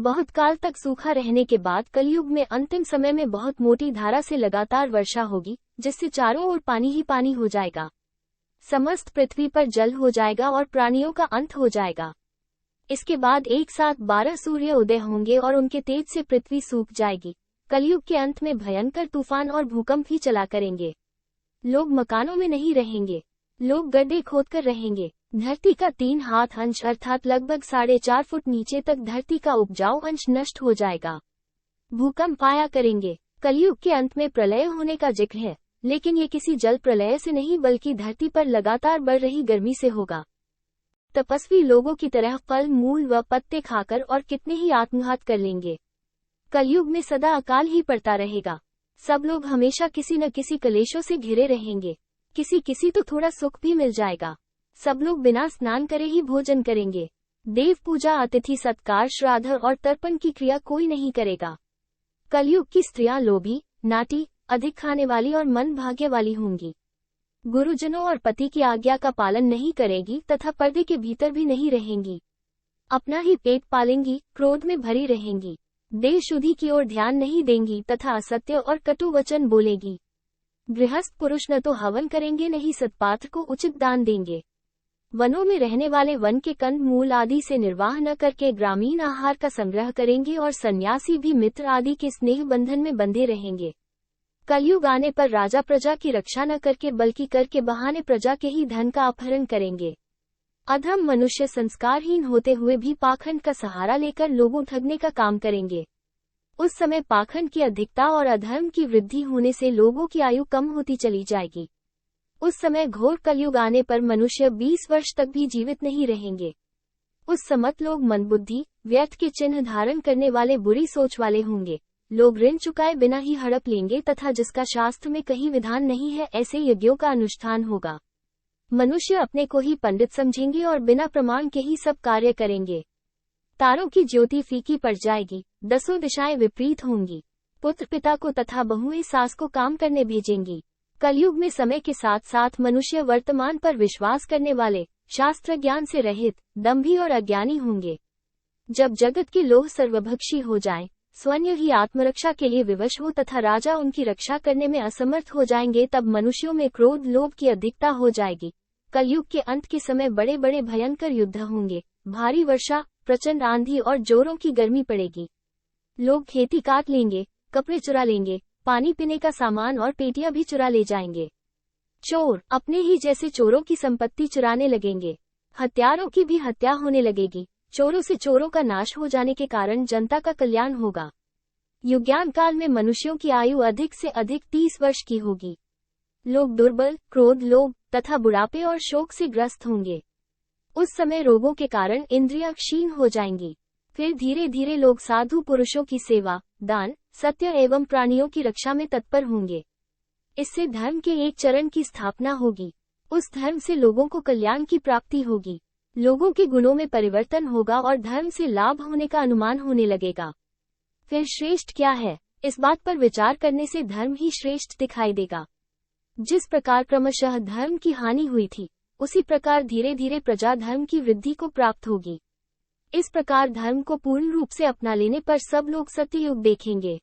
बहुत काल तक सूखा रहने के बाद कलयुग में अंतिम समय में बहुत मोटी धारा से लगातार वर्षा होगी, जिससे चारों ओर पानी ही पानी हो जाएगा। समस्त पृथ्वी पर जल हो जाएगा और प्राणियों का अंत हो जाएगा। इसके बाद एक साथ 12 सूर्य उदय होंगे और उनके तेज से पृथ्वी सूख जाएगी। कलयुग के अंत में भयंकर तूफान और भूकंप ही चला करेंगे। लोग मकानों में नहीं रहेंगे, लोग गड्ढे खोदकर रहेंगे। धरती का 3 हाथ अंश अर्थात लगभग 4.5 फुट नीचे तक धरती का उपजाऊ अंश नष्ट हो जाएगा। भूकंप आया करेंगे। कलयुग के अंत में प्रलय होने का जिक्र है, लेकिन ये किसी जल प्रलय से नहीं बल्कि धरती पर लगातार बढ़ रही गर्मी से होगा। तपस्वी लोगों की तरह फल मूल व पत्ते खाकर और कितने ही आत्मघात कर लेंगे। कलयुग में सदा अकाल ही पड़ता रहेगा। सब लोग हमेशा किसी न किसी कलेशों से घिरे रहेंगे। किसी तो थोड़ा सुख भी मिल जाएगा। सब लोग बिना स्नान करे ही भोजन करेंगे। देव पूजा, अतिथि सत्कार, श्राद्ध और तर्पण की क्रिया कोई नहीं करेगा। कलयुग की स्त्रियां लोभी, नाटी, अधिक खाने वाली और मन भाग्य वाली होंगी। गुरुजनों और पति की आज्ञा का पालन नहीं करेगी तथा पर्दे के भीतर भी नहीं रहेंगी। अपना ही पेट पालेंगी, क्रोध में भरी रहेंगी। देह शुद्धि की ओर ध्यान नहीं देंगी तथा असत्य और कटु वचन बोलेगी। गृहस्थ पुरुष न तो हवन करेंगे न ही सत्पात्र को उचित दान देंगे। वनों में रहने वाले वन के कंद मूल आदि से निर्वाह न करके ग्रामीण आहार का संग्रह करेंगे और सन्यासी भी मित्र आदि के स्नेह बंधन में बंधे रहेंगे। कलयुग आने पर राजा प्रजा की रक्षा न करके बल्कि कर के बहाने प्रजा के ही धन का अपहरण करेंगे। अधम मनुष्य संस्कारहीन होते हुए भी पाखंड का सहारा लेकर लोगों ठगने का काम करेंगे। उस समय पाखंड की अधिकता और अधर्म की वृद्धि होने से लोगों की आयु कम होती चली जाएगी। उस समय घोर कलयुग आने पर मनुष्य 20 वर्ष तक भी जीवित नहीं रहेंगे। उस समय लोग मंदबुद्धि, व्यर्थ के चिन्ह धारण करने वाले, बुरी सोच वाले होंगे। लोग ऋण चुकाए बिना ही हड़प लेंगे तथा जिसका शास्त्र में कहीं विधान नहीं है ऐसे यज्ञों का अनुष्ठान होगा। मनुष्य अपने को ही पंडित समझेंगे और बिना प्रमाण के ही सब कार्य करेंगे। तारों की ज्योति फीकी पड़ जाएगी, 10 दिशाएं विपरीत होंगी। पुत्र पिता को तथा बहुएं सास को काम करने भेजेंगी। कलयुग में समय के साथ साथ मनुष्य वर्तमान पर विश्वास करने वाले, शास्त्र ज्ञान से रहित, दंभी और अज्ञानी होंगे। जब जगत के लोग सर्वभक्षी हो जाएं, स्वयं ही आत्मरक्षा के लिए विवश हो तथा राजा उनकी रक्षा करने में असमर्थ हो जाएंगे, तब मनुष्यों में क्रोध लोभ की अधिकता हो जाएगी। कलयुग के अंत के समय बड़े बड़े भयंकर युद्ध होंगे। भारी वर्षा, प्रचंड आंधी और जोरों की गर्मी पड़ेगी। लोग खेती काट लेंगे, कपड़े चुरा लेंगे, पानी पीने का सामान और पेटियां भी चुरा ले जाएंगे। चोर अपने ही जैसे चोरों की संपत्ति चुराने लगेंगे। हत्यारों की भी हत्या होने लगेगी। चोरों से चोरों का नाश हो जाने के कारण जनता का कल्याण होगा। युज्ञान काल में मनुष्यों की आयु अधिक से अधिक 30 वर्ष की होगी। लोग दुर्बल, क्रोध, लोभ तथा बुढ़ापे और शोक से ग्रस्त होंगे। उस समय रोगों के कारण इंद्रियां क्षीण हो जाएंगी। फिर धीरे धीरे लोग साधु पुरुषों की सेवा, दान, सत्य एवं प्राणियों की रक्षा में तत्पर होंगे। इससे धर्म के एक चरण की स्थापना होगी। उस धर्म से लोगों को कल्याण की प्राप्ति होगी। लोगों के गुणों में परिवर्तन होगा और धर्म से लाभ होने का अनुमान होने लगेगा। फिर श्रेष्ठ क्या है, इस बात पर विचार करने से धर्म ही श्रेष्ठ दिखाई देगा। जिस प्रकार क्रमशः धर्म की हानि हुई थी, उसी प्रकार धीरे धीरे प्रजा धर्म की वृद्धि को प्राप्त होगी। इस प्रकार धर्म को पूर्ण रूप से अपना लेने पर सब लोग सत्ययुग देखेंगे।